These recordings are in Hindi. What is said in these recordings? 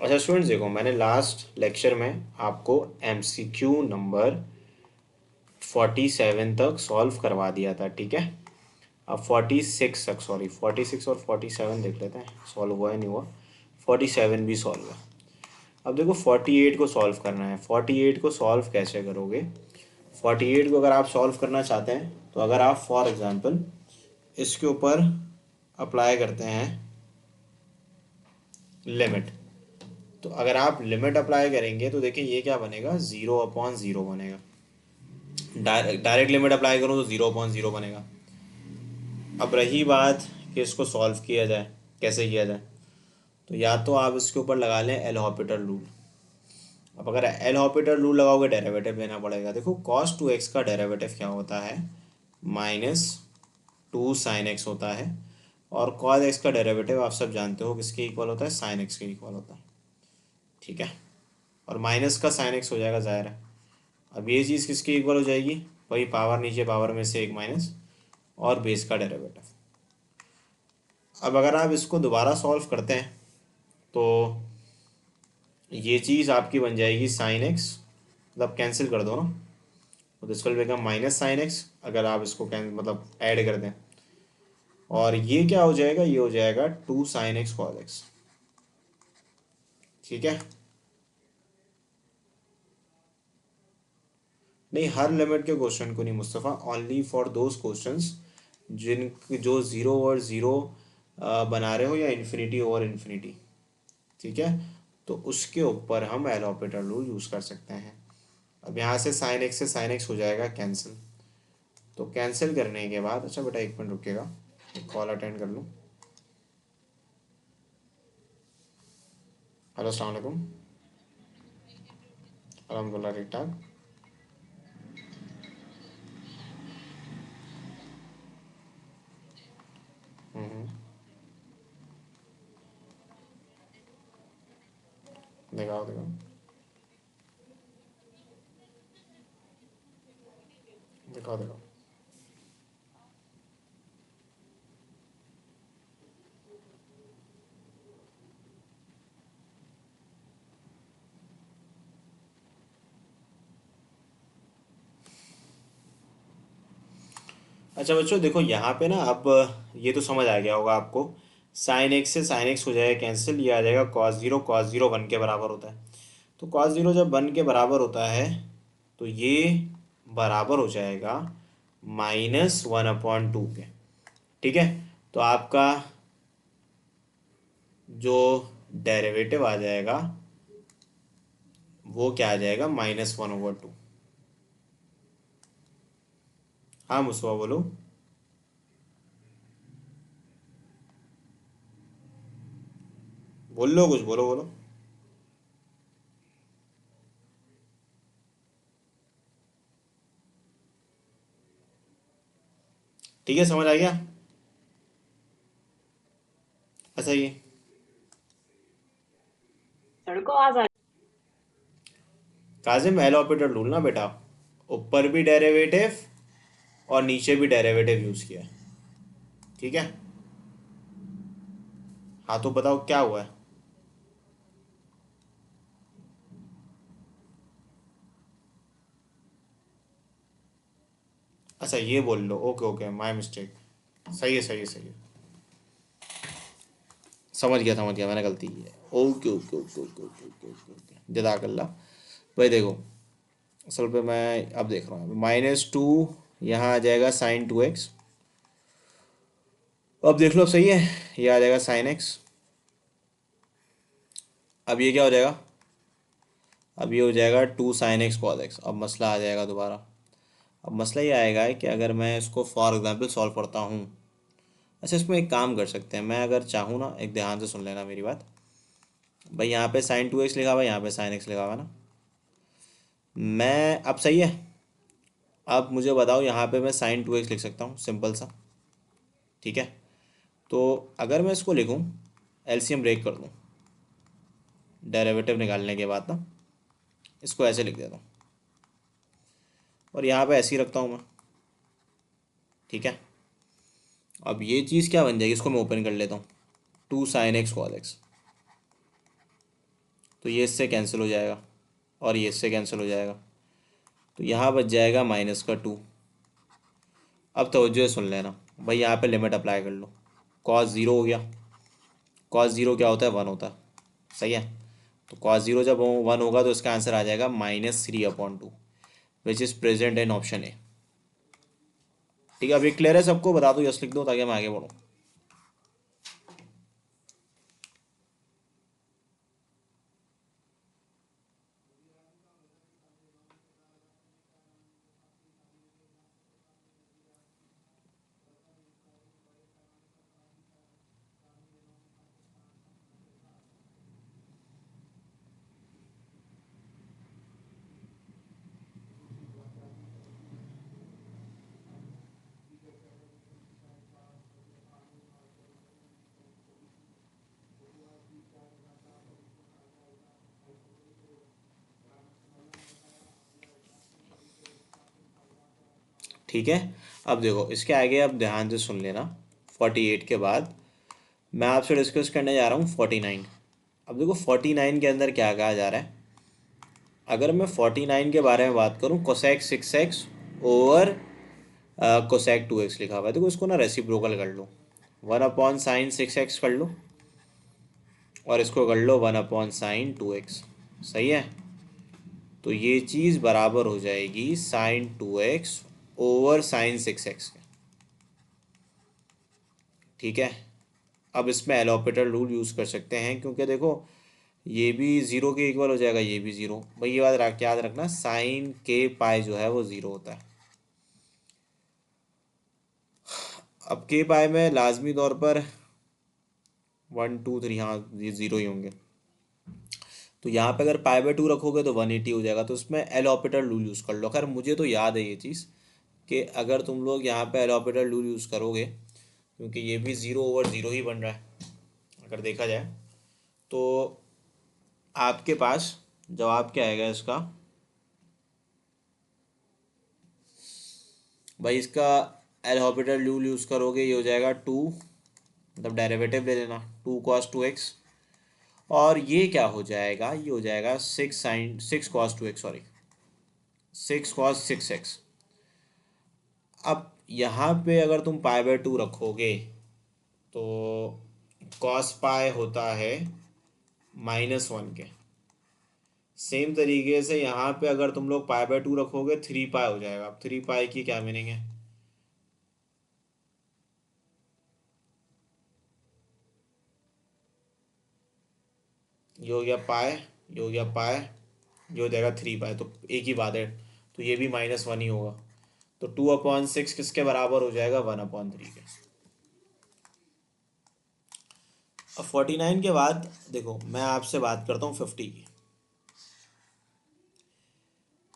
अच्छा स्टूडेंट्स देखो, मैंने लास्ट लेक्चर में आपको एमसीक्यू नंबर 47 तक सॉल्व करवा दिया था, ठीक है। अब 46 तक, सॉरी 46 और 47 देख लेते हैं, सॉल्व हुआ है नहीं हुआ। 47 भी सॉल्व है। अब देखो 48 को सॉल्व करना है। 48 को सॉल्व कैसे करोगे? 48 को अगर आप सॉल्व करना चाहते हैं तो अगर आप फॉर एग्जांपल इसके ऊपर अप्लाई करते हैं लिमिट, तो अगर आप लिमिट अप्लाई करेंगे तो देखिए ये क्या बनेगा, 0/0 बनेगा। डायरेक्ट लिमिट अप्लाई करूँ तो 0/0 बनेगा। अब रही बात कि इसको सॉल्व किया जाए, कैसे किया जाए, तो या तो आप इसके ऊपर लगा लें एल हॉपिटल रूल। अब अगर एल हॉपिटल रूल लगाओगे डेरिवेटिव लेना पड़ेगा। देखो cos 2x का डेरिवेटिव क्या होता है, -2 sin x होता है। और cos x का डेरिवेटिव आप सब जानते हो किसके इक्वल होता है, sin x के इक्वल होता है, ठीक है। और माइनस का sin x हो जाएगा, ज़ाहिर है। अब ये चीज़ किसके इक्वल हो जाएगी, वही पावर नीचे पावर में से एक माइनस और बेस का डेरिवेटिव। अब अगर आप इसको दोबारा सॉल्व करते हैं तो ये चीज़ आपकी बन जाएगी sin x, मतलब कैंसिल कर दो ना, तो this will become -sin x अगर आप इसको मतलब ऐड कर दें। और ये क्या हो जाएगा, ये हो जाएगा 2 sin x cos x, ठीक है। नहीं, हर लिमिट के क्वेश्चन को नहीं Mustafa, only for those questions जिन जो ज़ीरो और ज़ीरो बना रहे हो या इन्फिनिटी ओवर इन्फिनिटी, ठीक है। तो उसके ऊपर हम एल हॉपिटल रूल यूज़ कर सकते हैं। अब यहाँ से sin x से sin x हो जाएगा कैंसिल। तो कैंसिल करने के बाद, अच्छा बेटा एक मिनट रुकेगा, एक कॉल अटेंड कर लूँ। हेलो अस्सलाम वालेकुम। अल्हम्दुलिल्लाह ठीक ठाक। हम्म, दिखाओ दिखाओ दिखाओ दिखाओ। अच्छा बच्चों देखो यहाँ पे ना, अब ये तो समझ आ गया होगा आपको। साइन एक्स से साइन एक्स हो जाएगा कैंसिल, ये आ जाएगा कॉस जीरो 1 के बराबर होता है। तो कॉस जीरो जब 1 के बराबर होता है तो ये बराबर हो जाएगा -1/2 के, ठीक है। तो आपका जो डेरिवेटिव आ जाएगा वो क्या आ जाएगा, -1/2। हाँ मुस्वा बोलो। बोल लो कुछ, बोलो बोलो। ठीक है, समझ आ गया। अच्छा ये सड़कों आवाज आ काजिम एल ऑपरेटर रूल ना बेटा, ऊपर भी डेरिवेटिव और नीचे भी डेरिवेटिव यूज़ किया है, ठीक है। हाँ तो बताओ क्या हुआ है। अच्छा ये बोल लो, ओके ओके, माय मिस्टेक। सही है सही है सही है, समझ गया, मैंने गलती की है। Okay okay okay okay okay okay okay okay, जज़ाकल्लाह। भाई देखो, असल पे मैं अब देख रहा हूँ, -2 यहाँ आ जाएगा sin 2x। अब देख लो, अब सही है, ये आ जाएगा sin x। अब ये क्या हो जाएगा, अब ये हो जाएगा 2 sin x cos x। अब मसला आ जाएगा दोबारा। अब मसला ये आएगा है कि अगर मैं इसको फॉर एग्जांपल सॉल्व करता हूँ। अच्छा इसमें एक काम कर सकते हैं, मैं अगर चाहूँ ना, एक ध्यान से सुन लेना मेरी बात। भाई यहाँ पे sin 2x लिखा हुआ है, यहाँ पे sin x लिखा हुआ है ना। मैं अब सही है। अब मुझे बताओ, यहाँ पे मैं sin 2x लिख सकता हूँ, सिंपल सा, ठीक है। तो अगर मैं इसको लिखूँ, एलसीएम ब्रेक कर दूँ डेरिवेटिव निकालने के बाद ना, इसको ऐसे लिख देता हूँ और यहाँ पे ऐसे ही रखता हूँ मैं, ठीक है। अब ये चीज़ क्या बन जाएगी, इसको मैं ओपन कर लेता हूँ, 2 sin x cos x, तो ये इससे कैंसिल हो जाएगा और ये इससे कैंसिल हो जाएगा, तो यहाँ बच जाएगा -2। अब तवज्जो से सुन लेना भाई, यहाँ पे लिमिट अप्लाई कर लो। कॉस ज़ीरो हो गया, कॉस ज़ीरो क्या होता है, 1 होता है, सही है। तो कॉस ज़ीरो जब 1 होगा तो इसका आंसर आ जाएगा -3/2, which is present in option A. ठीक है, अभी क्लियर है सबको? बता दो, यस लिख दो ताकि मैं आगे बढ़ूँ। ठीक है, अब देखो इसके आगे अब ध्यान से सुन लेना। 48 के बाद मैं आपसे डिस्कस करने जा रहा हूँ 49। अब देखो 49 के अंदर क्या कहा जा रहा है। अगर मैं 49 के बारे में बात करूँ, cosec 6x over cosec 2x लिखा हुआ है, देखो इसको ना रेसिप्रोकल कर लो, 1/sin 6x कर लो और इसको कर लो 1/sin 2x, सही है। तो ये चीज़ बराबर हो जाएगी sin 2x over sin 6x के। ठीक है, अब इसमें एल हॉपिटल रूल यूज़ कर सकते हैं, क्योंकि देखो ये भी ज़ीरो के इक्वल हो जाएगा, ये भी ज़ीरो। भाई ये बात याद रखना, साइन के पाई जो है वो ज़ीरो होता है। अब के पाई में लाजमी तौर पर 1 2 3, हाँ ये ज़ीरो ही होंगे। तो यहाँ पे अगर पाई/2 रखोगे तो 180 हो जाएगा, तो उसमें एल हॉपिटल रूल यूज़ कर लो। खैर मुझे तो याद है ये चीज़ कि अगर तुम लोग यहाँ पे एल हॉपिटल रूल यूज़ करोगे, क्योंकि ये भी ज़ीरो ओवर ज़ीरो ही बन रहा है अगर देखा जाए, तो आपके पास जवाब क्या आएगा इसका। भाई इसका एल हॉपिटल रूल यूज़ करोगे, ये हो जाएगा 2, मतलब डेरिवेटिव ले लेना, 2 cos 2x, और ये क्या हो जाएगा, ये हो जाएगा 6 cos 2x, sorry 6 cos 6x। अब यहाँ पे अगर तुम पाई/2 रखोगे तो कॉस पाई होता है -1 के। सेम तरीके से यहाँ पे अगर तुम लोग पाई/2 रखोगे 3 पाई हो जाएगा। अब 3 पाई की क्या मीनिंग है, ये हो गया पाई, ये हो गया पाई, ये हो जाएगा 3 पाई, तो एक ही बात है, तो ये भी -1 ही होगा। तो 2/6 किसके बराबर हो जाएगा, 1/3 के। अब 49 के बाद देखो मैं आपसे बात करता हूँ 50 की।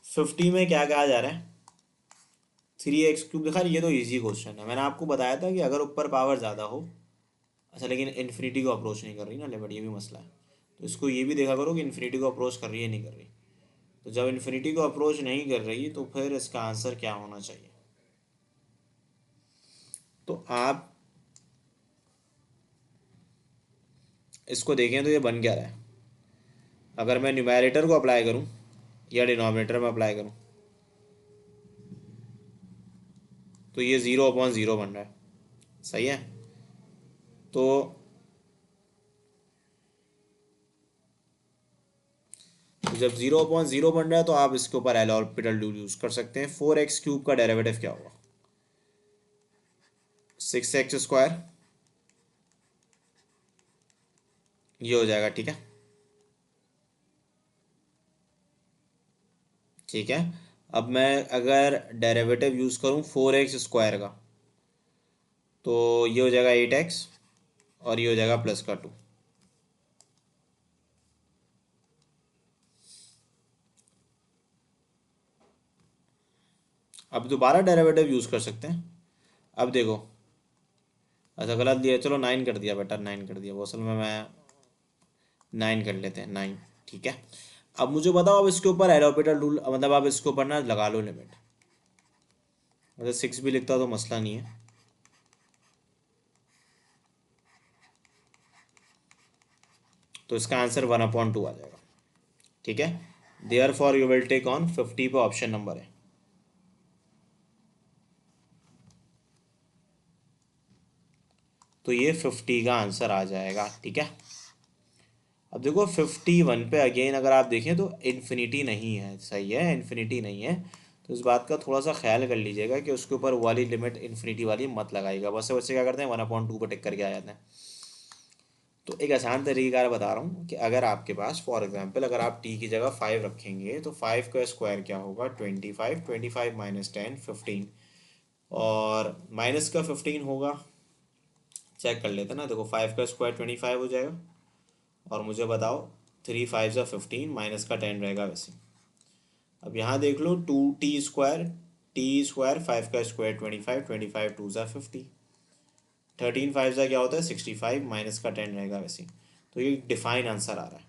50 में क्या कहा जा रहा है, 3x³ देखा, ये तो इजी क्वेश्चन है। मैंने आपको बताया था कि अगर ऊपर पावर ज़्यादा हो, अच्छा लेकिन इन्फिनिटी को अप्रोच नहीं कर रही ना लिमिट, ये भी मसला है। तो इसको ये भी देखा करो कि इन्फिनिटी को अप्रोच कर रही है नहीं कर रही। तो जब इन्फिनिटी को अप्रोच नहीं कर रही तो फिर इसका आंसर क्या होना चाहिए। तो आप इसको देखें तो ये बन क्या रहा है। अगर मैं न्यूमैरेटर को अप्लाई करूं या डिनोमिनेटर में अप्लाई करूं, तो ये 0/0 बन रहा है, सही है। तो जब 0/0 बन रहा है तो आप इसके ऊपर एल हॉस्पिटल रूल यूज़ कर सकते हैं। 4x³ का डेरिवेटिव क्या होगा, 6x², ये हो जाएगा। ठीक है, ठीक है। अब मैं अगर डेरिवेटिव यूज़ करूँ 4x² का, तो ये हो जाएगा 8x और ये हो जाएगा +2। अब दोबारा डेरिवेटिव यूज़ कर सकते हैं। अब देखो, अच्छा गलत दिया, चलो 9 कर दिया, बेटा 9 कर दिया, वो असल में मैं 9 कर लेते हैं, 9। ठीक है, अब मुझे बताओ, अब इसके ऊपर एल हॉस्पिटल रूल, मतलब आप इसके ऊपर ना लगा लो लिमिट। मतलब 6 भी लिखता तो मसला नहीं है। तो इसका आंसर 1/2 आ जाएगा। ठीक है, there for you will take on 50 पे ऑप्शन नंबर है। तो ये 50 का आंसर आ जाएगा। ठीक है, अब देखो 51 पे अगेन अगर आप देखें तो इन्फिनिटी नहीं है, सही है, इन्फिनिटी नहीं है। तो इस बात का थोड़ा सा ख्याल कर लीजिएगा कि उसके ऊपर वाली लिमिट इन्फिनिटी वाली मत लगाइएगा। बस बच्चे क्या करते हैं 1/2 पर टिक करके आ जाते हैं। तो एक आसान तरीका बता रहा हूँ कि अगर आपके पास फॉर एग्जांपल अगर आप टी की जगह 5 रखेंगे तो 5 का स्क्वायर क्या होगा 25, 25 माइनस 10 15, और माइनस का 15 होगा। चेक कर लेते हैं ना, देखो 5 का स्क्वायर 25 हो जाएगा, और मुझे बताओ 3 5 15 माइनस का 10 रहेगा वैसे। अब यहाँ देख लो 2t स्क्वायर, टी स्क्वायर 5 का स्क्वायर 25, 25 2 ज़ा 50, 13 5 ज़ा क्या होता है 65 माइनस का 10 रहेगा वैसे। तो ये डिफाइन आंसर आ रहा है।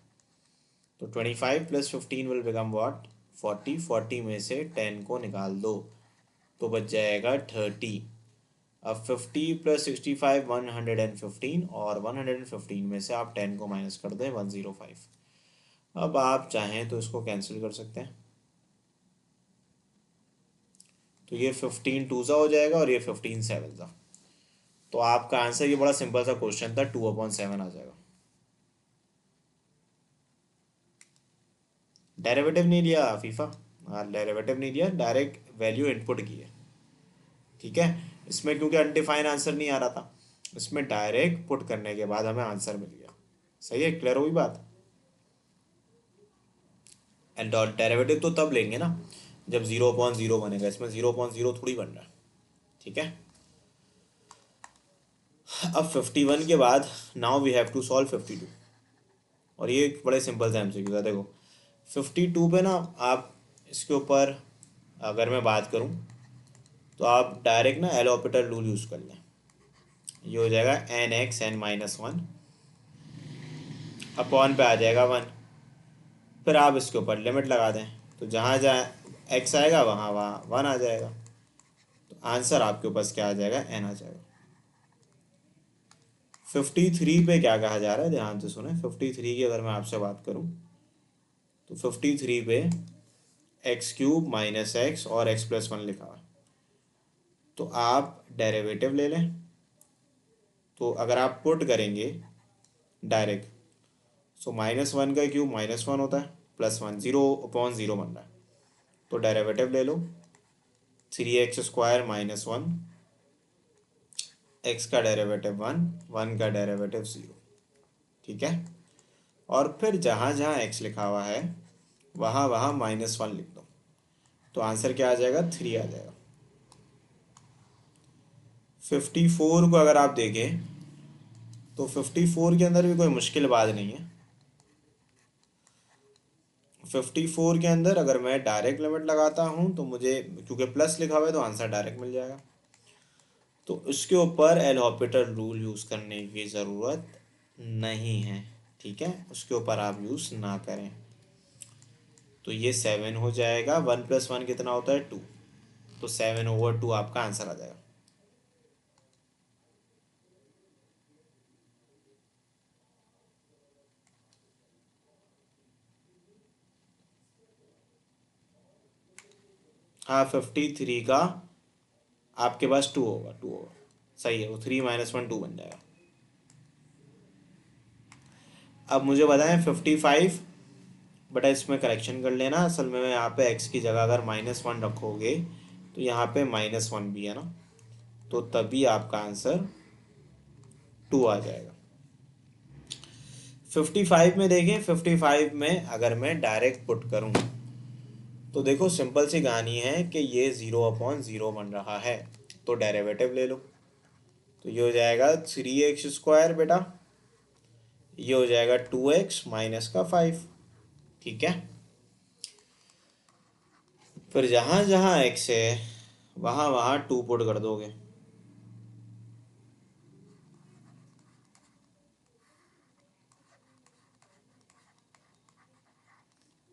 तो 25 प्लस 15 विल बिकम व्हाट 40, 40 में से 10 को निकाल दो तो बच जाएगा 30। अब 50 प्लस 65 115, और 115 में से आप 10 को माइनस कर दें 105। अब आप चाहें तो इसको कैंसिल कर सकते हैं, तो ये 15 2 ज़ा हो जाएगा और ये 15 7 ज़ा। तो आपका आंसर, ये बड़ा सिंपल सा क्वेश्चन था, 2/7 आ जाएगा। डेरिवेटिव नहीं लिया फीफा, हाँ डेरिवेटिव नहीं लिया, डायरेक्ट वैल्यू इनपुट की है। ठीक है, इसमें क्योंकि अनडिफाइन आंसर नहीं आ रहा था, इसमें डायरेक्ट पुट करने के बाद हमें आंसर मिल गया। सही है, क्लियर हुई बात। एंड डेरिवेटिव तो तब लेंगे ना जब 0/0 बनेगा, इसमें 0/0 थोड़ी बन रहा है। ठीक है, अब 51 के बाद now we have to solve 52, और ये एक बड़े सिंपल सा एमसीक्यू था। देखो 52 पे ना आप इसके ऊपर अगर मैं बात करूं तो आप डायरेक्ट ना एल ऑपरेटर रूल यूज़ कर लें। ये हो जाएगा n(x(n-1) अपॉन पे आ जाएगा 1। फिर आप इसके ऊपर लिमिट लगा दें, तो जहाँ जहाँ x आएगा वहाँ वहाँ 1 आ जाएगा। तो आंसर आपके पास क्या आ जाएगा n आ जाएगा। 53 पे क्या कहा जा रहा है, ध्यान से सुने। 53 की अगर मैं आपसे बात करूं तो 53 पे x³ माइनस एक्स और x+1 लिखा हुआ है। तो आप डेरिवेटिव ले लें, तो अगर आप पुट करेंगे डायरेक्ट, सो -1 का क्यूब -1 होता है, +1 0/0 बन रहा है। तो डेरिवेटिव ले लो, 3x² -1, x का डेरिवेटिव 1, 1 का डेरिवेटिव 0। ठीक है, और फिर जहाँ जहाँ x लिखा हुआ है वहाँ वहाँ -1 लिख दो, तो आंसर क्या आ जाएगा 3 आ जाएगा। 54 को अगर आप देखें तो 54 के अंदर भी कोई मुश्किल बात नहीं है। 54 के अंदर अगर मैं डायरेक्ट लिमिट लगाता हूँ तो मुझे, क्योंकि प्लस लिखा हुआ है तो आंसर डायरेक्ट मिल जाएगा। तो उसके ऊपर एल हॉपिटल रूल यूज़ करने की ज़रूरत नहीं है। ठीक है, उसके ऊपर आप यूज़ ना करें। तो ये 7 हो जाएगा, 1+1 कितना होता है 2, तो 7/2 आपका आंसर आ जाएगा। हाँ 53 का आपके पास 2 होगा, 2 होगा, सही है, वो 3 - 1 2 बन जाएगा। अब मुझे बताएं 55, बटा इसमें करेक्शन कर लेना, असल में यहाँ पे x की जगह अगर -1 रखोगे तो यहाँ पे -1 भी है ना, तो तभी आपका आंसर 2 आ जाएगा। 55 में देखें, 55 में अगर मैं डायरेक्ट पुट करूँ तो देखो सिंपल सी कहानी है कि ये 0/0 बन रहा है, तो डेरिवेटिव ले लो। तो ये हो जाएगा 3x² बेटा, ये हो जाएगा 2x माइनस का 5। ठीक है, फिर जहाँ जहाँ x है वहाँ वहाँ 2 पुट कर दोगे,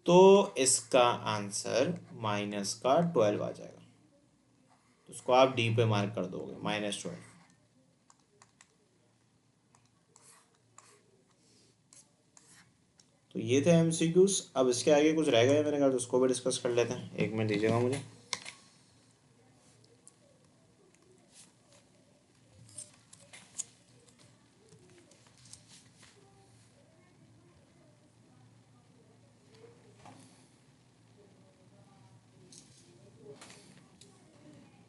तो इसका आंसर -12 आ जाएगा। तो उसको आप डी पे मार्क कर दोगे -12। तो ये थे एमसीक्यूज। अब इसके आगे कुछ रह गया मेरे ख्याल से, उसको भी डिस्कस कर लेते हैं। एक मिनट दीजिएगा मुझे।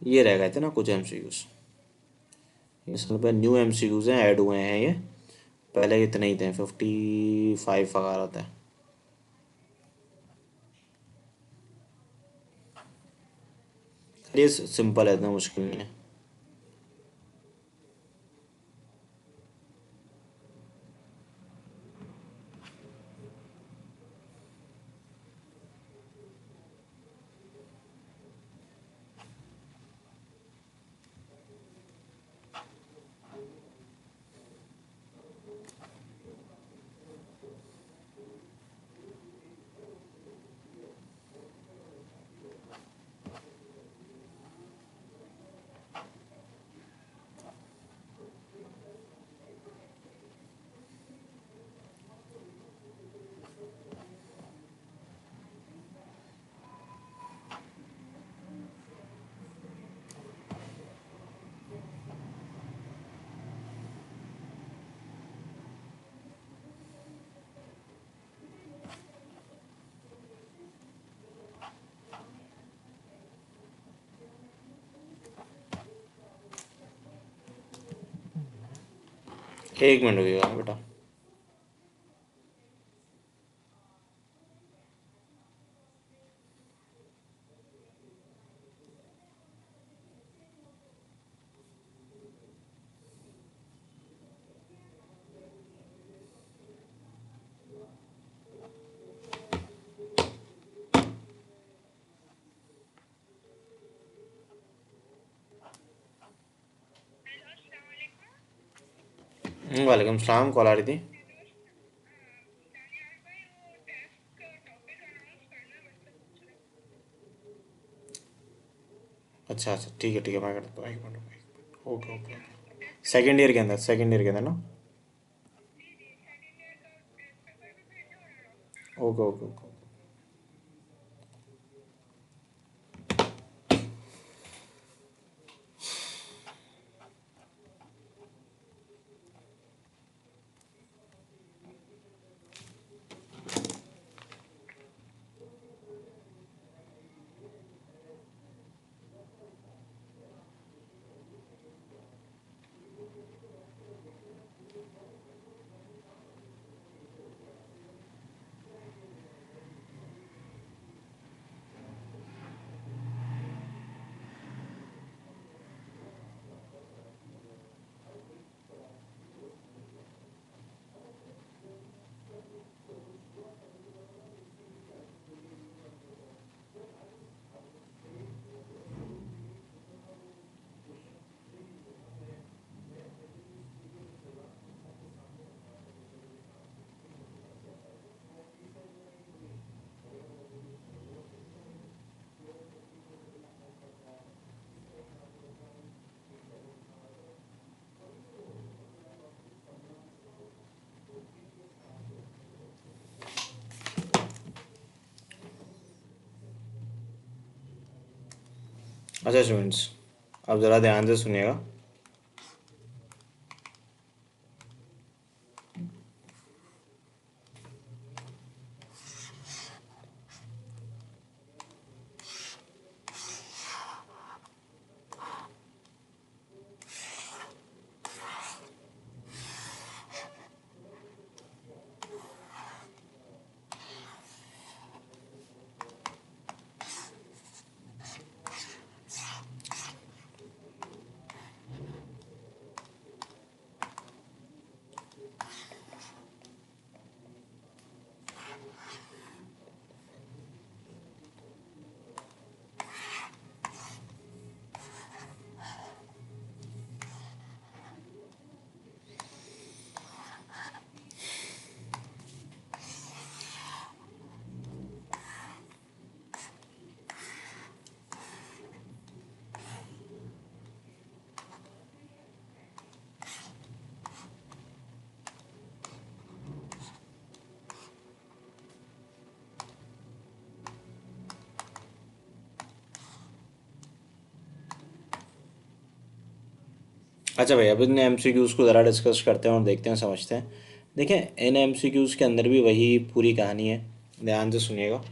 ये रह गए थे ना कुछ एमसीक्यूज, इसमें पे न्यू एमसीक्यूज हैं, ऐड हुए हैं ये। पहले इतने ही थे, 55 वगैरह थे। ये सिंपल है, इतना मुश्किल नहीं है। एक मिनट रुकिएगा बेटा। वालेकुम सलाम, कॉल आ रही थी। अच्छा अच्छा, ठीक है, मैं करता हूँ। एक मिनट, एक minute. Okay okay okay. Second year के अंदर, सेकेंड ईयर के अंदर ना। Okay okay okay. अच्छा स्टूडेंट्स, अब ज़रा ध्यान से सुनिएगा। अच्छा भाई, अब इन एमसीक्यूज़ को ज़रा डिस्कस करते हैं और देखते हैं, समझते हैं। देखें, इन एमसीक्यूज़ के अंदर भी वही पूरी कहानी है, ध्यान से सुनिएगा।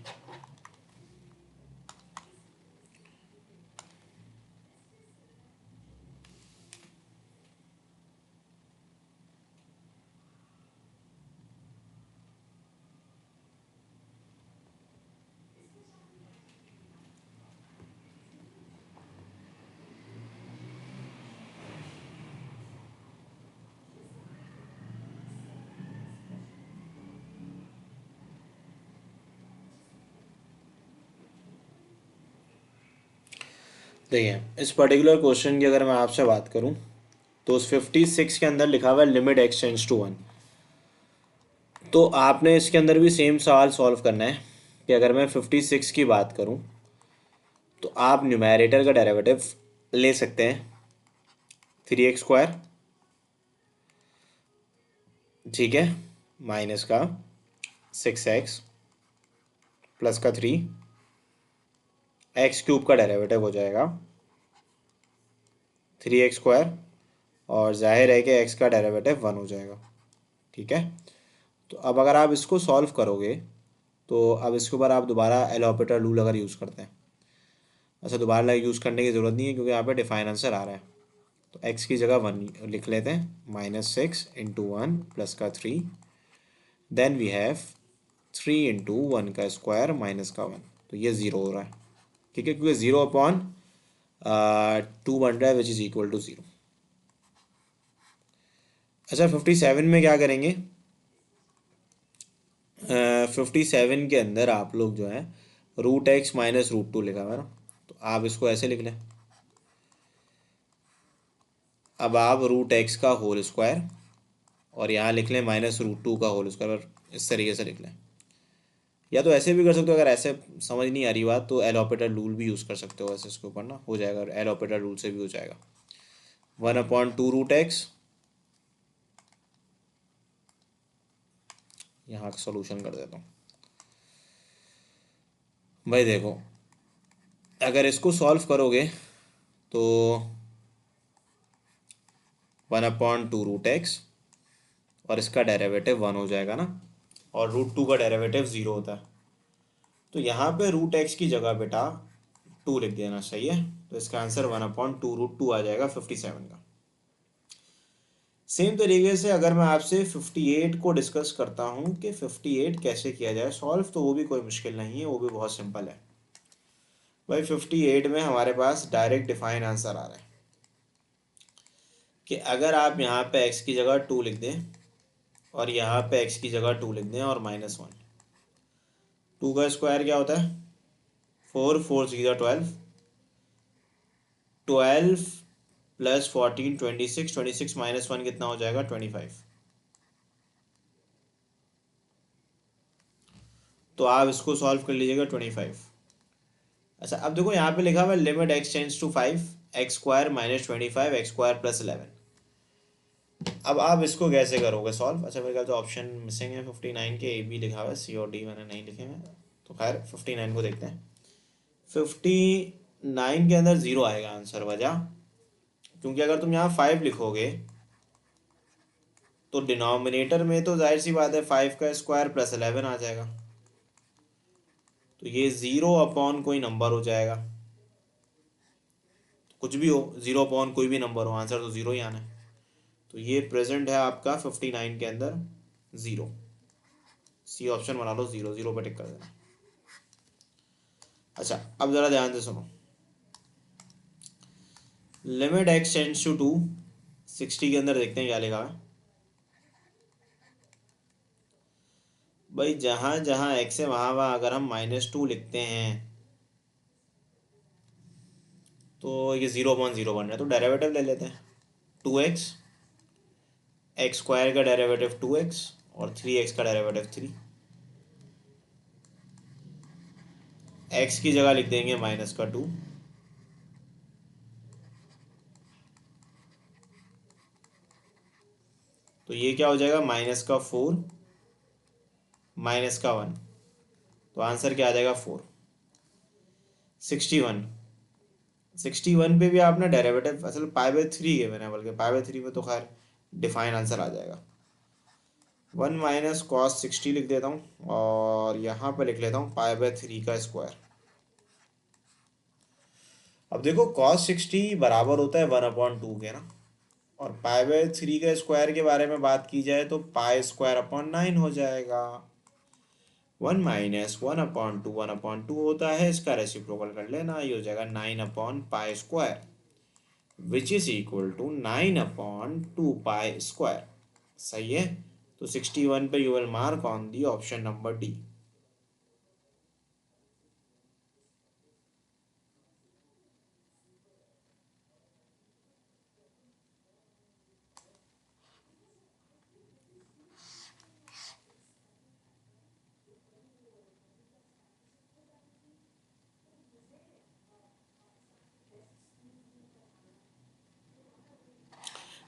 देखिए, इस पर्टिकुलर क्वेश्चन की अगर मैं आपसे बात करूं, तो उस 56 के अंदर लिखा हुआ है लिमिट एक्सटेंड्स टू 1। तो आपने इसके अंदर भी सेम सवाल सॉल्व करना है कि अगर मैं 56 की बात करूं, तो आप न्यूमेरेटर का डेरिवेटिव ले सकते हैं 3x², ठीक है, माइनस का 6x प्लस का 3, x³ का डेरिवेटिव हो जाएगा 3x², और जाहिर है कि x का डेरिवेटिव 1 हो जाएगा, ठीक है। तो अब अगर आप इसको सॉल्व करोगे, तो अब इसके ऊपर आप दोबारा एल ऑपरेटर रूल अगर यूज़ करते हैं, अच्छा दोबारा यूज़ करने की ज़रूरत नहीं है क्योंकि यहाँ पे डिफाइन आंसर आ रहा है। तो x की जगह 1 लिख लेते हैं, -6 इंटू 1 प्लस का 3, देन वी हैव 3 इंटू 1 का स्क्वायर माइनस का 1, तो ये ज़ीरो हो रहा है, ठीक है, क्योंकि 0/2 बन रहा है विच इज़ इक्वल टू 0। अच्छा, 57 में क्या करेंगे? 57 के अंदर आप लोग जो है √x माइनस √2 लिखा हुआ है ना, तो आप इसको ऐसे लिख लें। अब आप √x का होल स्क्वायर और यहाँ लिख लें -√2 का होल स्क्वायर, और इस तरीके से लिख लें। या तो ऐसे भी कर सकते हो, अगर ऐसे समझ नहीं आ रही बात तो एल ऑपरेटर रूल भी यूज़ कर सकते हो, ऐसे इसके ऊपर ना हो जाएगा, एल ऑपरेटर रूल से भी हो जाएगा। 1/2 √x, यहाँ का सोल्यूशन कर देता हूँ भाई। देखो, अगर इसको सॉल्व करोगे तो 1/2 √x और इसका डेरिवेटिव 1 हो जाएगा ना, और √2 का डेरिवेटिव 0 होता है। तो यहाँ पे √x की जगह बेटा 2 लिख देना, सही है। तो इसका आंसर 1/2 √2 आ जाएगा 57 का। सेम तरीके से अगर मैं आपसे 58 को डिस्कस करता हूँ कि 58 कैसे किया जाए सॉल्व, तो वो भी कोई मुश्किल नहीं है, वो भी बहुत सिंपल है भाई। 58 में हमारे पास डायरेक्ट डिफाइन आंसर आ रहा है कि अगर आप यहाँ पे x की जगह 2 लिख दें और यहाँ पे x की जगह 2 लिख दें और -1, 2 का स्क्वायर क्या होता है? 4 4 × 12, 12 प्लस 14 26, 26 -1 कितना हो जाएगा? 25। तो आप इसको सॉल्व कर लीजिएगा 25। अच्छा, अब देखो यहाँ पे लिखा हुआ है limit x tends to 5, x² -25 x² + 11। अब आप इसको कैसे करोगे सॉल्व? अच्छा, मेरे ख्याल तो ऑप्शन मिसिंग है 59 के, ए बी लिखा हुआ है, सी और डी मैंने नहीं लिखे हैं। तो खैर 59 को देखते हैं। 59 के अंदर 0 आएगा आंसर, वजह क्योंकि अगर तुम यहाँ 5 लिखोगे तो डिनोमिनेटर में तो जाहिर सी बात है 5 का स्क्वायर प्लस 11 आ जाएगा, तो ये 0 कोई नंबर हो जाएगा, कुछ भी हो, 0 कोई भी नंबर हो, आंसर तो 0 ही आना है। तो ये प्रेजेंट है आपका 59 के अंदर 0। सी ऑप्शन बना लो, 0 0 पे टिक कर देना। अच्छा, अब ज़रा ध्यान से सुनो, लिमिट x टेंड्स टू 2, 60 के अंदर देखते हैं क्या लिखा है भाई। जहाँ जहाँ x है वहाँ वहाँ अगर हम -2 लिखते हैं तो ये 0/0 बन रहा है, तो डेरिवेटिव ले लेते हैं 2x, x² का डेरिवेटिव 2x और 3x का डेरिवेटिव 3। x की जगह लिख देंगे -2, तो ये क्या हो जाएगा? -4 -1, तो आंसर क्या आ जाएगा? 4। 61 61 पे भी आपने डेरिवेटिव असल π/3 है मैंने, बल्कि π/3 में तो खैर डिफाइन आंसर आ जाएगा। 1 - cos 60 लिख देता हूँ और यहाँ पे लिख लेता हूँ π/3 का स्क्वायर। अब देखो cos 60 बराबर होता है 1/2 के ना, और π/3 का स्क्वायर के बारे में बात की जाए तो π² 9 हो जाएगा। 1 - 1/2 1/2 होता है, इसका रेसिप्रोकल कर लेना, ये हो जाएगा 9/π², विच इज इक्वल टू 9/2π²। सही है, तो 61 पे you will mark on the option number D.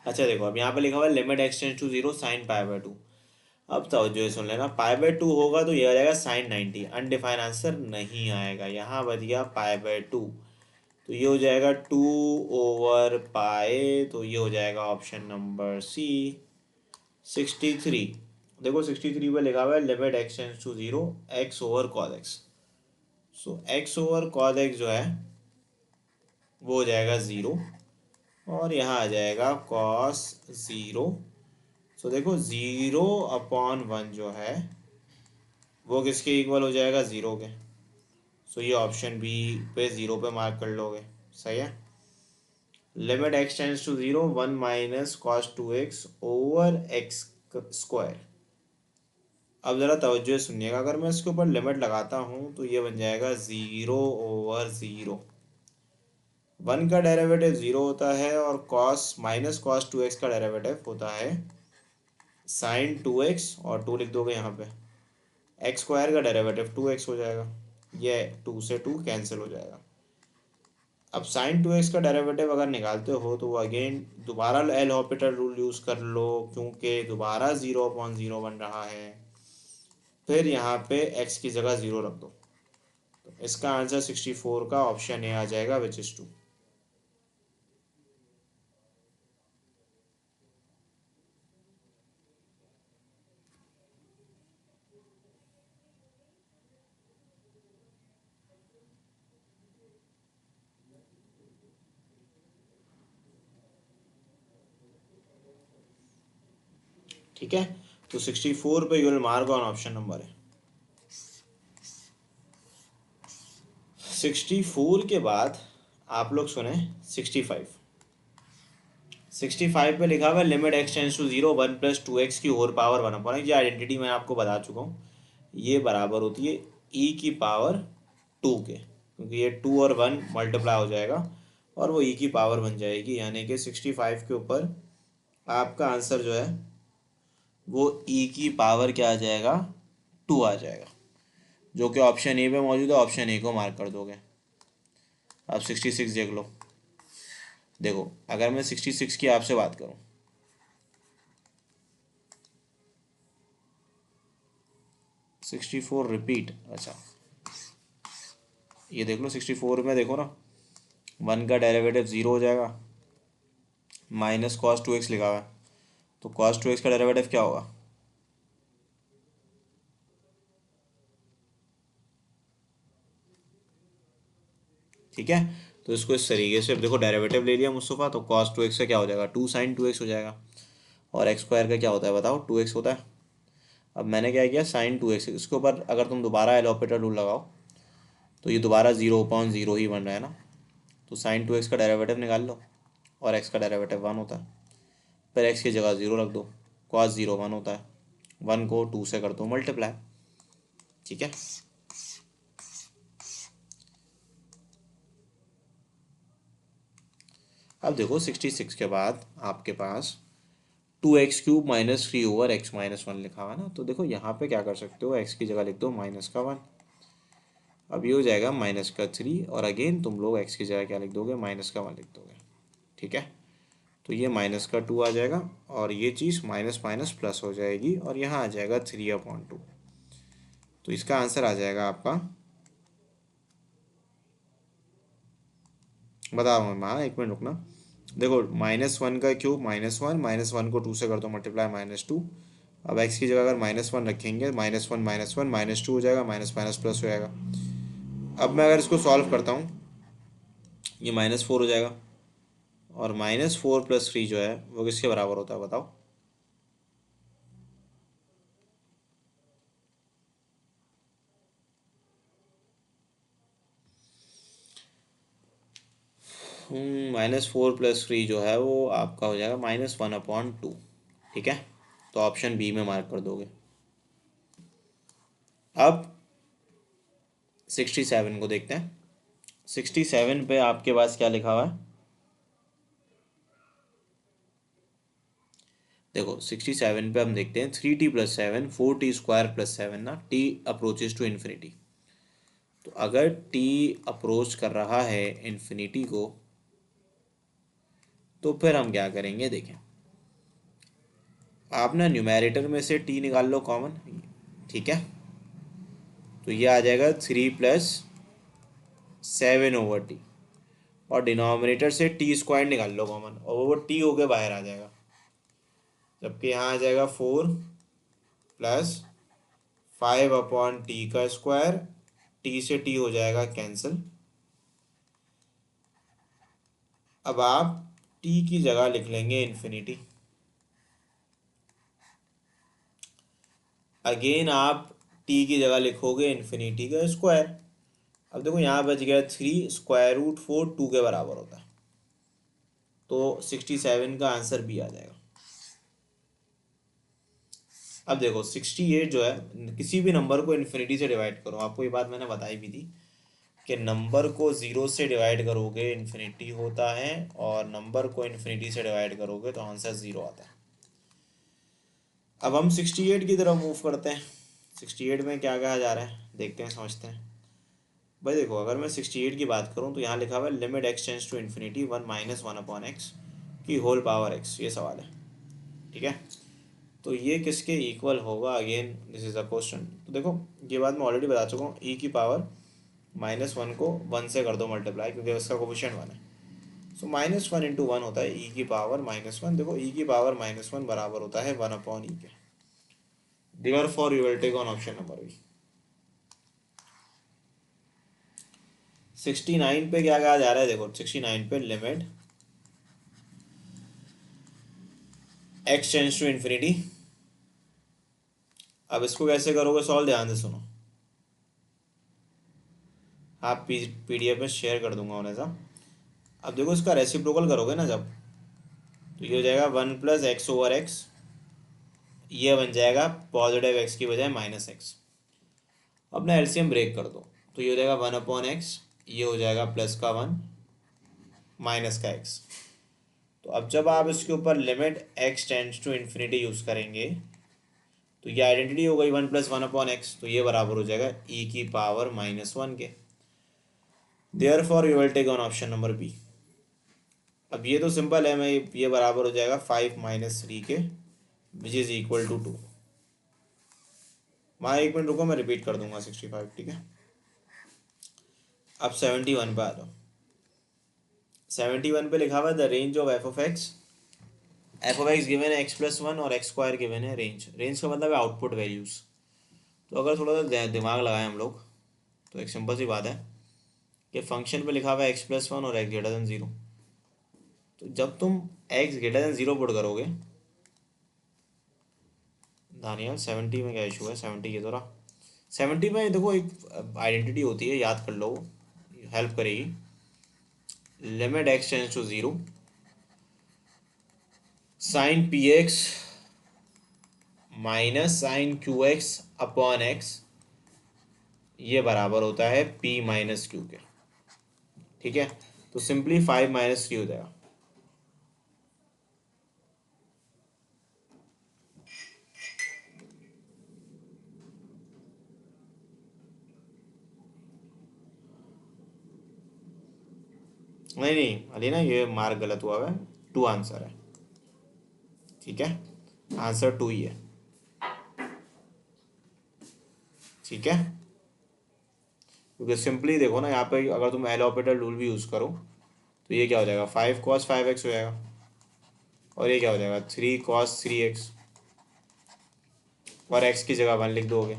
अच्छा देखो, अब यहाँ पे लिखा हुआ है लिमिट एक्सटेंस टू 0 sin π/2। अब तो जो सुन लेना, π/2 होगा तो ये आ जाएगा sin 90, अनडिफाइंड आंसर नहीं आएगा, यहाँ बच गया π/2, तो ये हो जाएगा 2/π, तो ये हो जाएगा ऑप्शन नंबर सी 63। देखो 63 पे लिखा हुआ है limit x tends to 0 x/cos x। So x/cos x जो है वो हो जाएगा 0, और यहाँ आ जाएगा cos 0। सो देखो 0/1 जो है वो किसके इक्वल हो जाएगा, 0 के। सो ये ऑप्शन बी पे 0 पे मार्क कर लोगे। सही है, limit x tense to 0 1 - cos 2x/x²। अब ज़रा तवज्जो से सुनिएगा, अगर मैं इसके ऊपर लिमिट लगाता हूँ तो ये बन जाएगा 0/0। 1 का डेरिवेटिव 0 होता है, और -cos 2x का डेरिवेटिव होता है sin 2x, और 2 लिख दोगे यहाँ पे। x² का डेरिवेटिव 2x हो जाएगा, ये 2 से 2 कैंसिल हो जाएगा। अब sin 2x का डेरिवेटिव अगर निकालते हो तो वो अगेन दोबारा एल हॉपिटल रूल यूज़ कर लो, क्योंकि दोबारा 0/0 बन रहा है। फिर यहाँ पे x की जगह 0 रख दो, तो इसका आंसर 64 का ऑप्शन ए आ जाएगा, विच इज़ 2। ठीक है, तो 64 पे you will mark on option number है। 64 के बाद आप लोग सुने 65। 65 पे लिखा हुआ है limit x tense to 0 1 + 2x की होल पावर 1/, ये आइडेंटिटी मैं आपको बता चुका हूँ, ये बराबर होती है e⁻² के, क्योंकि ये 2 और 1 मल्टीप्लाई हो जाएगा और वो की पावर बन जाएगी, यानी कि 65 के ऊपर आपका आंसर जो है वो की पावर क्या आ जाएगा, 2 आ जाएगा, जो कि ऑप्शन ए पे मौजूद है। ऑप्शन ए को मार्क कर दोगे। अब 66 देख लो। देखो अगर मैं 66 की आपसे बात करूं, 64 रिपीट, अच्छा ये देख लो 64 में देखो ना, 1 का डेरिवेटिव 0 हो जाएगा, -cos 2x लिखा हुआ है, तो cos 2x का डेरिवेटिव क्या होगा, ठीक है। तो इसको इस तरीके से देखो, डेरिवेटिव ले लिया मुस्तफ़ा, तो cos 2x का क्या हो जाएगा, 2 sin 2x हो जाएगा, और x² का क्या होता है बताओ, 2x होता है। अब मैंने क्या किया, sin 2x, इसके ऊपर अगर तुम दोबारा एल हॉपिटल रूल लगाओ तो ये दोबारा 0/0 ही बन रहा है ना, तो sin 2x का डेरिवेटिव निकाल लो, और x का डेरिवेटिव 1 होता है, फिर x की जगह 0 रख दो, cos 0 1 होता है, 1 को 2 से कर दो मल्टीप्लाई, ठीक है। अब देखो 66 के बाद आपके पास 2x³ -3/(x - 1) लिखा हुआ है ना, तो देखो यहाँ पे क्या कर सकते हो, x की जगह लिख दो -1। अब ये हो जाएगा -3, और अगेन तुम लोग x की जगह क्या लिख दोगे, -1 लिख दोगे, ठीक है। तो ये -2 आ जाएगा, और ये चीज़ माइनस माइनस प्लस हो जाएगी, और यहाँ आ जाएगा 3/2। तो इसका आंसर आ जाएगा आपका बता रहा हूँ मैं, हाँ एक मिनट रुकना। देखो -1 का क्यूब -1 को 2 से कर दो मल्टीप्लाई -2। अब x की जगह अगर -1 रखेंगे, -1 -2 हो जाएगा, माइनस माइनस प्लस हो जाएगा। अब मैं अगर इसको सॉल्व करता हूँ, ये -4 हो जाएगा, और -4 + 3 जो है वो किसके बराबर होता है बताओ। -4 + 3 जो है वो आपका हो जाएगा -1/2। ठीक है, तो ऑप्शन बी में मार्क कर दोगे। अब 67 को देखते हैं। 67 पे आपके पास क्या लिखा हुआ है, देखो 67 पे हम देखते हैं 3t + 7 4t² + 7 ना, t अप्रोचेज टू इन्फिनिटी। तो अगर t अप्रोच कर रहा है इन्फिनिटी को, तो फिर हम क्या करेंगे देखें। आप ना न्यूमैरेटर में से t निकाल लो कॉमन, ठीक है। तो ये आ जाएगा 3 + 7/t, और डिनोमिनेटर से t² निकाल लो कॉमन, और वो t होके बाहर आ जाएगा। जबकि यहाँ आ जाएगा 4 + 5/t²। t से t हो जाएगा कैंसिल। अब आप t की जगह लिख लेंगे इन्फिनिटी। अगेन आप t की जगह लिखोगे इन्फिनिटी का स्क्वायर। अब देखो यहाँ बच गया 3 √4 2 के बराबर होता है, तो 67 का आंसर भी आ जाएगा। अब देखो 68 जो है, किसी भी नंबर को इन्फिनिटी से डिवाइड करो, आपको ये बात मैंने बताई भी थी कि नंबर को 0 से डिवाइड करोगे इन्फिनिटी होता है, और नंबर को इन्फिनिटी से डिवाइड करोगे तो आंसर 0 आता है। अब हम 68 की तरफ मूव करते हैं। 68 में क्या कहा जा रहा है देखते हैं, समझते हैं। भाई देखो, अगर मैं 68 की बात करूँ तो यहाँ लिखा हुआ है limit x tends to infinity 1 - 1/x की होल पावर x, ये सवाल है, ठीक है। तो ये किसके इक्वल होगा, again this is a question. तो देखो ये बात मैं ऑलरेडी बता चुका हूँ, e की पावर -1 को 1 से कर दो मल्टीप्लाई, क्योंकि उसका कोफिशिएंट 1 है। सो -1 × 1 होता है e की पावर -1। देखो e की पावर -1 बराबर होता है 1/e के। Therefore you will take on option number B। 69 पे क्या कहा जा रहा है, देखो 69 पे limit x tends to infinity. अब इसको कैसे करोगे सॉल्व, ध्यान से सुनो। आप PDF में शेयर कर दूंगा उन्हें सा। अब देखो इसका रेसिप्रोकल करोगे ना जब, तो ये हो जाएगा 1 + x/x। ये बन जाएगा पॉजिटिव x की बजाय -x। अब ना एलसीएम ब्रेक कर दो, तो ये हो जाएगा 1/x, ये हो जाएगा +1 -x। तो अब जब आप इसके ऊपर limit x tends to infinity use करेंगे, तो ये आइडेंटिटी हो गई 1 + 1/x, तो ये बराबर हो जाएगा e की पावर -1 के। Therefore you will take on option number B. अब ये तो सिंपल है, मैं ये बराबर हो जाएगा 5 - 3 के, विच इज़ इक्वल टू 2। वहाँ एक मिनट रुको, मैं रिपीट कर दूंगा 65, ठीक है। अब 71 पे आ जाओ। 71 पे लिखा हुआ है the range of f(x) given है x+1 और x² गिवन है रेंज। रेंज का मतलब है आउटपुट वैल्यूज़। तो अगर थोड़ा सा दिमाग लगाएं हम लोग, तो एक सिंपल सी बात है कि फंक्शन पे लिखा हुआ है x+1 और x>0। तो जब तुम x>0 पुट करोगे, दानियाल 70 में क्या इशू है, 70 ये तो रहा। 70 में देखो एक आइडेंटिटी होती है, याद कर लो, हेल्प करेगी। Limit x tends to 0 sin px minus sine QX/x, ये बराबर होता है p - q के, ठीक है। तो सिंपली 5 - 3 हो जाएगा। नहीं नहीं अली ना, ये मार्क गलत हुआ है, 2 आंसर है, ठीक है। आंसर 2 ही है, ठीक है। क्योंकि सिंपली देखो ना, यहाँ पे अगर तुम एल ऑपरेटर रूल भी यूज़ करो, तो ये क्या हो जाएगा 5 cos 5x हो जाएगा, और ये क्या हो जाएगा 3 cos 3x, और x की जगह 1 लिख दोगे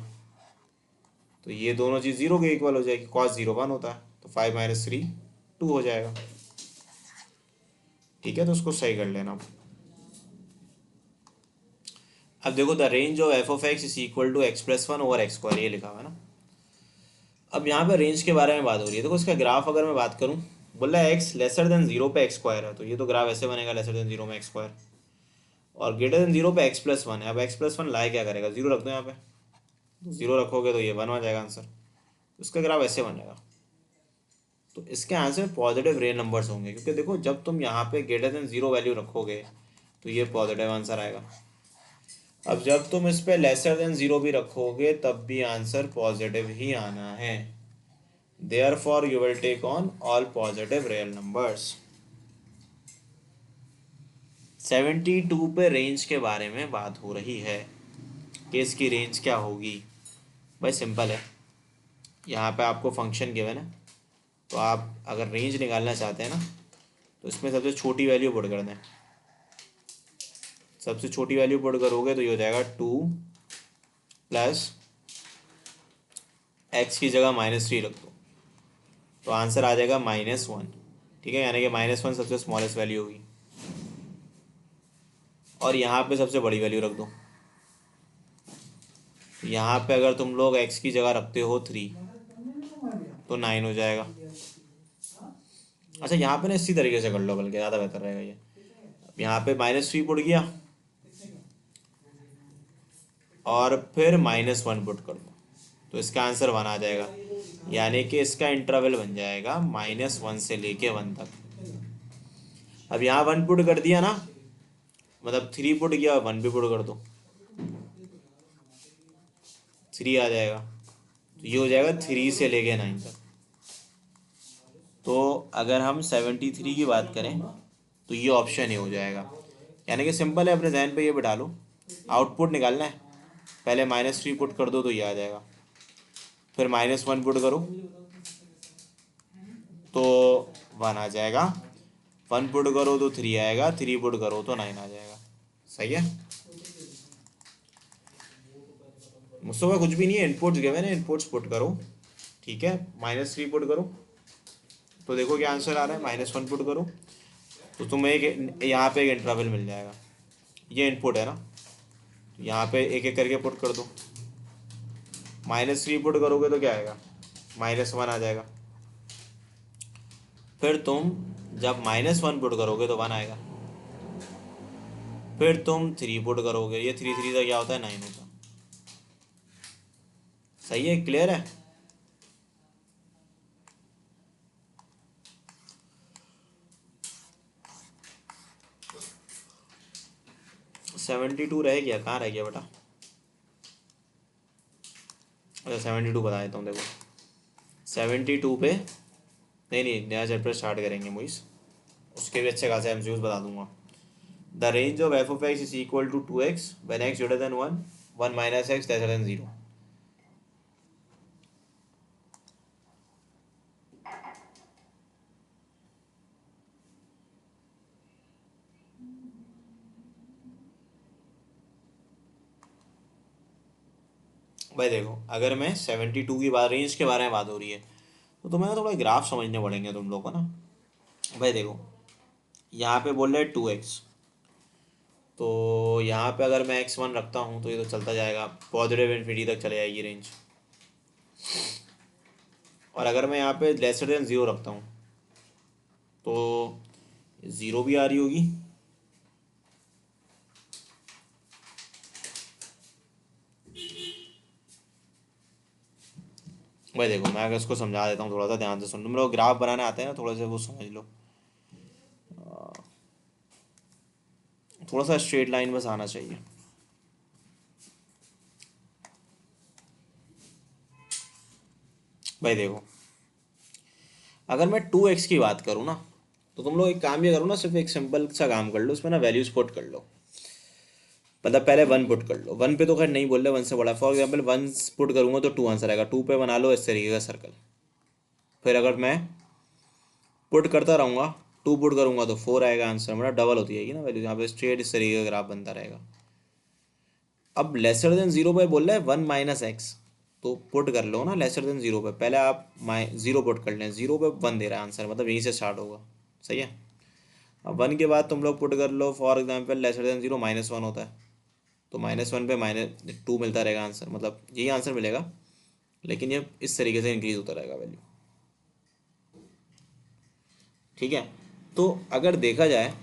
तो ये दोनों चीज़ 0 के इक्वल हो जाएगी, cos 0 1 होता है, तो 5 - 3 2 हो जाएगा। ठीक है, तो उसको सही कर लेना। अब देखो the range of f(x) is equal to x+1/x², ये लिखा हुआ है ना। अब यहाँ पे रेंज के बारे में बात हो रही है। देखो इसका ग्राफ अगर मैं बात करूँ, बोल रहा है x <0 पे x² है, तो ये तो ग्राफ ऐसे बनेगा <0 में x², और <0 पे x+1 है। अब x+1 लाए क्या करेगा, 0 रख दो यहाँ पे, 0 रखोगे तो ये 1 आ जाएगा आंसर, तो इसका ग्राफ ऐसे बनेगा। तो इसके आंसर पॉजिटिव रियल नंबर्स होंगे, क्योंकि देखो जब तुम यहाँ पे <0 वैल्यू रखोगे तो ये पॉजिटिव आंसर आएगा। अब जब तुम इस पे <0 भी रखोगे तब भी आंसर पॉजिटिव ही आना है। Therefore you will take on all positive real numbers। 72 पे रेंज के बारे में बात हो रही है कि इसकी रेंज क्या होगी। भाई सिंपल है, यहाँ पे आपको फंक्शन गिवन है, तो आप अगर रेंज निकालना चाहते हैं ना तो इसमें सबसे छोटी वैल्यू पुट कर दें। सबसे छोटी वैल्यू पुट करोगे तो ये हो जाएगा 2 प्लस एक्स की जगह -3 रख दो, तो आंसर आ जाएगा -1। ठीक है, यानी कि -1 सबसे स्मॉलेस्ट वैल्यू होगी, और यहाँ पे सबसे बड़ी वैल्यू रख दो। यहाँ पे अगर तुम लोग x की जगह रखते हो 3 तो 9 हो जाएगा। अच्छा यहाँ पे ना इसी तरीके से कर लो, बल्कि ज़्यादा बेहतर रहेगा ये। यहाँ पे -3 पुट किया और फिर -1 पुट कर दो, तो इसका आंसर 1 आ जाएगा, यानी कि इसका इंटरवल बन जाएगा -1 से लेके 1 तक। अब यहाँ 1 पुट कर दिया ना, मतलब 3 पुट किया, 1 भी पुट कर दो, 3 आ जाएगा, तो ये हो जाएगा 3 से लेके 9 तक। तो अगर हम 73 की बात करें तो ये ऑप्शन ही हो जाएगा। यानी कि सिंपल है, अपने जहन पे ये बिठा लो, आउटपुट निकालना है, पहले -3 पुट कर दो तो ये आ जाएगा, फिर -1 पुट करो तो 1 आ जाएगा, 1 पुट करो तो 3 आएगा, 3 पुट करो तो 9 आ जाएगा। सही है, मुझसे कुछ भी नहीं है, इनपुट्स गिवन है, इनपुट्स पुट करो। ठीक है, -3 पुट करो तो देखो क्या आंसर आ रहा है, -1 पुट करो तो तुम्हें एक यहाँ पे एक इंटरवल मिल जाएगा, ये इनपुट है ना, यहाँ पे एक एक करके पुट कर दो। -3 पुट करोगे तो क्या आएगा, -1 आ जाएगा, फिर तुम जब -1 पुट करोगे तो 1 आएगा, फिर तुम 3 पुट करोगे, ये 3 3 का क्या होता है 9 होता है। सही है, क्लियर है। 72 रह गया, कहाँ रह गया बेटा। अच्छा 72 बता देता हूँ, देखो 72 पे नहीं नहीं नया चैप्टर स्टार्ट करेंगे मुइस, उसके भी अच्छे खासे एमसीक्यूज बता दूंगा। The range of f(x) is equal to 2x when x greater than 1, 1 - x lesser than 0। भाई देखो अगर मैं 72 की बात, रेंज के बारे में बात हो रही है, तो तुम्हें ना थोड़ा ग्राफ समझने पड़ेंगे तुम लोग को ना। भाई देखो यहाँ पे बोल रहे हैं 2x, तो यहाँ पे अगर मैं x1 रखता हूँ तो ये तो चलता जाएगा, पॉजिटिव इन्फिनिटी तक चले जाएगी रेंज। और अगर मैं यहाँ पे लेसर देन 0 रखता हूँ तो 0 भी आ रही होगी, भाई देखो मैं अगर इसको समझा देता हूँ, थोड़ा सा ध्यान से सुन लो, मेरे को ग्राफ बनाने आते हैं ना, थोड़ा सा वो समझ लो, थोड़ा सा स्ट्रेट लाइन बस आना चाहिए। भाई देखो अगर मैं 2x की बात करूँ ना, तो तुम लोग एक काम ये करो ना, सिर्फ एक सिंपल सा काम कर लो, उसमें ना वैल्यूज पुट कर लो। मतलब पहले 1 पुट कर लो, 1 पे तो खैर नहीं बोल रहे, 1 से बड़ा, फॉर एग्जाम्पल 1 पुट करूँगा तो 2 आंसर आएगा, 2 पे बना लो इस तरीके का सर्कल। फिर अगर मैं पुट करता रहूँगा टू पुट करूँगा तो 4 आएगा आंसर, मतलब डबल होती जाएगी ना वैल्यू, यहाँ पे स्ट्रेट इस तरीके का ग्राफ बनता रहेगा। अब लेसर देन जीरो पे बोल रहा है 1 माइनस एक्स, तो पुट कर लो ना लेसर देन जीरो पे, पहले आप जीरो पुट कर लें, जीरो पे 1 दे रहा है आंसर, मतलब यहीं से स्टार्ट होगा। सही है। अब 1 के बाद तुम लोग पुट कर लो, for example lesser than zero -1 होता है, तो -1 पे -2 मिलता रहेगा आंसर, मतलब यही आंसर मिलेगा, लेकिन ये इस तरीके से इंक्रीज होता रहेगा वैल्यू। ठीक है। तो अगर देखा जाए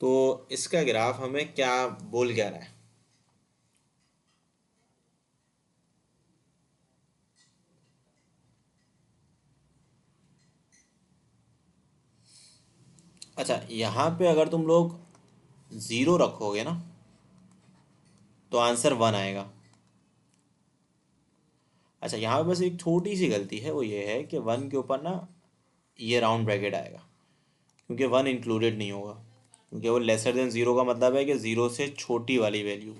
तो इसका ग्राफ हमें क्या बोल क्या रहा है। अच्छा, यहाँ पे अगर तुम लोग ज़ीरो रखोगे ना तो आंसर 1 आएगा। अच्छा, यहाँ पे बस एक छोटी सी गलती है, वो ये है कि 1 के ऊपर ना ये राउंड ब्रैकेट आएगा, क्योंकि 1 इंक्लूडेड नहीं होगा, क्योंकि वो लेसर देन ज़ीरो का मतलब है कि ज़ीरो से छोटी वाली वैल्यू।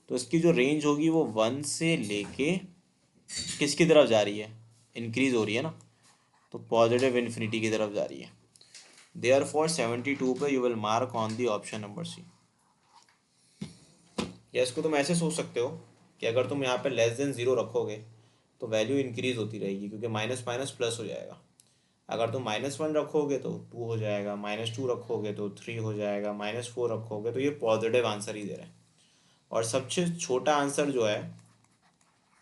तो इसकी जो रेंज होगी वो 1 से लेके किसकी तरफ जा रही है, इंक्रीज हो रही है ना, तो पॉजिटिव इन्फिनिटी की तरफ जा रही है। देयर फॉर 72 पे you will mark on the option number C. या इसको तुम ऐसे सोच सकते हो कि अगर तुम यहाँ पे लेस देन ज़ीरो रखोगे तो वैल्यू इंक्रीज होती रहेगी, क्योंकि माइनस माइनस प्लस हो जाएगा। अगर तुम -1 रखोगे तो 2 हो जाएगा, -2 रखोगे तो 3 हो जाएगा, -4 रखोगे तो ये पॉजिटिव आंसर ही दे रहा है। और सबसे छोटा आंसर जो है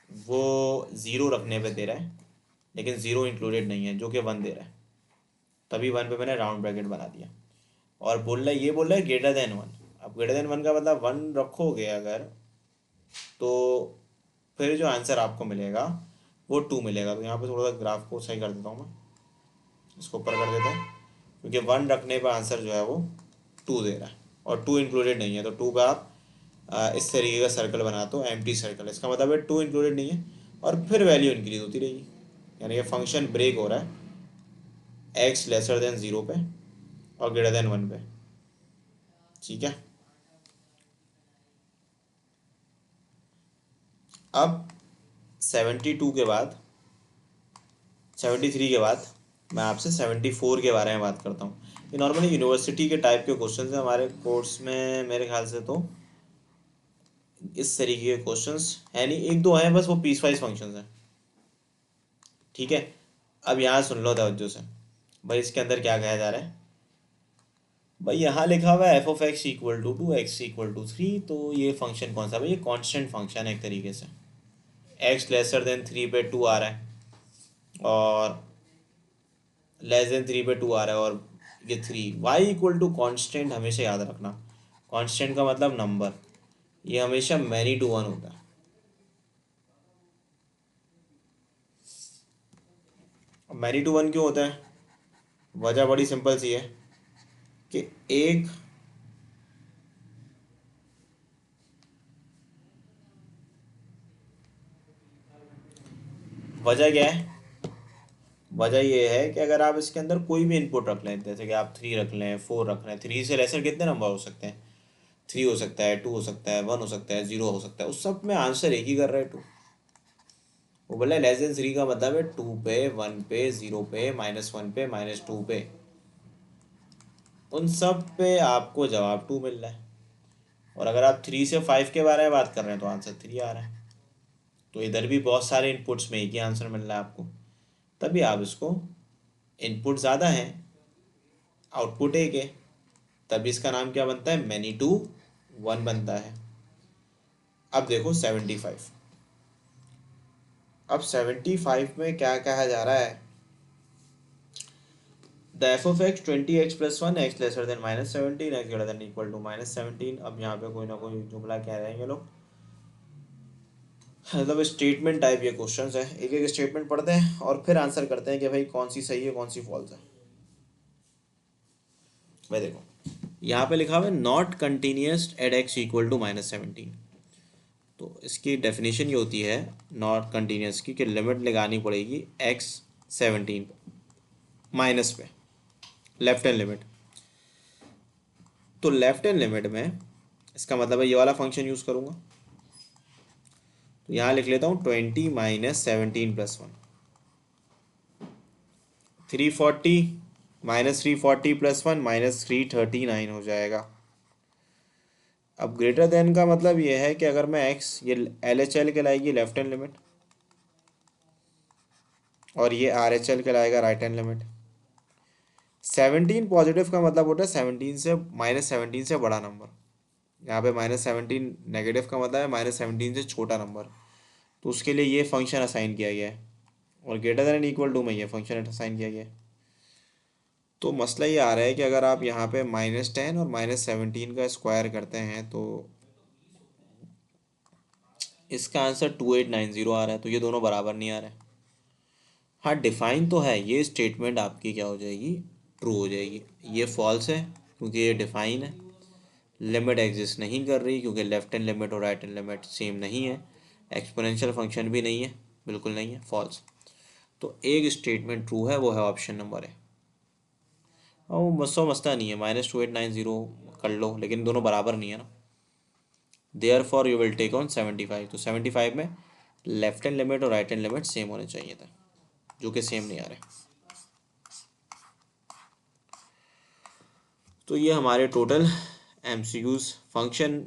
वो ज़ीरो रखने पे दे रहा है, लेकिन ज़ीरो इंक्लूडेड नहीं है, जो कि 1 दे रहा है, तभी 1 पे मैंने राउंड ब्रैकेट बना दिया। और बोल रहा है ग्रेटर देन 1। अब ग्रेटर देन 1 का मतलब 1 रखोगे अगर, तो फिर जो आंसर आपको मिलेगा वो 2 मिलेगा। तो यहाँ पे थोड़ा सा ग्राफ को सही कर देता हूँ मैं, इसको ऊपर कर देते हैं, क्योंकि 1 रखने पर आंसर जो है वो 2 दे रहा है, और 2 इंक्लूडेड नहीं है, तो 2 का आप इस तरीके का सर्कल बनाते हो, एम्प्टी सर्कल, इसका मतलब है 2 इंक्लूडेड नहीं है, और फिर वैल्यू इंक्रीज होती रहेगी, यानी कि फंक्शन ब्रेक हो रहा है एक्स लेसर देन ज़ीरो पे और ग्रेटर देन 1 पे। ठीक है। अब 72 के बाद, 73 के बाद मैं आपसे 74 के बारे में बात करता हूँ। ये नॉर्मली यूनिवर्सिटी के टाइप के क्वेश्चन हैं हमारे कोर्स में, मेरे ख्याल से तो इस तरीके के क्वेश्चंस है नहीं, एक दो हैं बस, वो पीस वाइज फंक्शंस हैं। ठीक है। अब यहाँ सुन लो तवज्जो से भाई, इसके अंदर क्या कहा जा रहा है। भाई यहाँ लिखा हुआ है F of X equal to 2x equal to 3, तो ये फंक्शन कौन सा भाई, ये कांस्टेंट फंक्शन है एक तरीके से। एक्स लेसर देन 3 पे 2 आ रहा है, और लेस देन 3 पे 2 आ रहा है, और ये 3। वाई इक्वल टू कॉन्स्टेंट हमेशा याद रखना, कांस्टेंट का मतलब नंबर, ये हमेशा मैनी टू वन होता है। अब मैनी टू वन क्यों होता है, वजह बड़ी सिंपल सी है कि एक वजह क्या है, वजह ये है कि अगर आप इसके अंदर कोई भी इनपुट रख लें, जैसे कि आप 3 रख लें, 4 रख लें, 3 से लेसर कितने नंबर हो सकते हैं, 3 हो सकता है, 2 हो सकता है, 1 हो सकता है, 0 हो सकता है, उस सब में आंसर एक ही कर रहा है 2। वो बोला लेस देन 3 का मतलब है 2 पे, 1 पे, 0 पे, -1 पे, -2 पे, उन सब पे आपको जवाब 2 मिल रहा है। और अगर आप 3 से 5 के बारे में बात कर रहे हैं तो आंसर 3 आ रहा है। तो इधर भी बहुत सारे इनपुट्स में एक ही आंसर मिल रहा है आपको, तभी आप इसको, इनपुट ज़्यादा है आउटपुट एक है, तभी इसका नाम क्या बनता है, मैनी टू वन बनता है। अब देखो 75, अब 75 में क्या कहा जा रहा है, the F of X 20x+1 X lesser than -17 X greater than equal to -17। अब यहाँ पे कोई ना कोई जुमला कह रहे हैं ये लोग, मतलब स्टेटमेंट टाइप ये क्वेश्चंस है, एक एक स्टेटमेंट पढ़ते हैं और फिर आंसर करते हैं कि भाई कौन सी सही है कौन सी फॉल्स है। भाई देखो, यहाँ पे लिखा हुआ है not continuous at X equal to -17, तो इसकी डेफिनेशन ये होती है नॉट कंटिन्यूस की, कि लिमिट लगानी पड़ेगी एक्स 17 माइनस पे, लेफ्ट हैंड लिमिट। तो लेफ्ट हैंड लिमिट में इसका मतलब है ये वाला फंक्शन यूज़ करूँगा, तो यहाँ लिख लेता हूँ 20 -17 + 1, 340 -340 + 1 -339 हो जाएगा। अब ग्रेटर देन का मतलब ये है कि अगर मैं x, ये LHL कहलाएगी लेफ्ट हैंड लिमिट, और ये RHL कहलाएगा राइट हैंड लिमिट। 17 पॉजिटिव का मतलब होता है 17 से -17 से बड़ा नंबर। यहाँ पे -17 नेगेटिव का मतलब है -17 से छोटा नंबर। तो उसके लिए ये फंक्शन असाइन किया गया है, और ग्रेटर देन इक्वल टू में ये फंक्शन असाइन किया गया है। तो मसला ये आ रहा है कि अगर आप यहाँ पे -10 और -17 का स्क्वायर करते हैं तो इसका आंसर 2890 आ रहा है। तो ये दोनों बराबर नहीं आ रहे। हाँ, डिफाइन तो है, ये स्टेटमेंट आपकी क्या हो जाएगी, ट्रू हो जाएगी। ये फॉल्स है क्योंकि ये डिफाइन है। लिमिट एग्जिस्ट नहीं कर रही क्योंकि लेफ्ट हैंड लिमिट और राइट हैंड लिमिट सेम नहीं है। एक्सपोनेंशियल फंक्शन भी नहीं है, बिल्कुल नहीं है, फॉल्स। तो एक स्टेटमेंट ट्रू है, वो है ऑप्शन नंबर है। और वो मसला नहीं है, -2890 कर लो, लेकिन दोनों बराबर नहीं है ना। Therefore you will take on 75। तो 75 में लेफ्ट हैंड लिमिट और राइट हैंड लिमिट सेम होने चाहिए था, जो कि सेम नहीं आ रहे। तो ये हमारे टोटल MCQs फंक्शन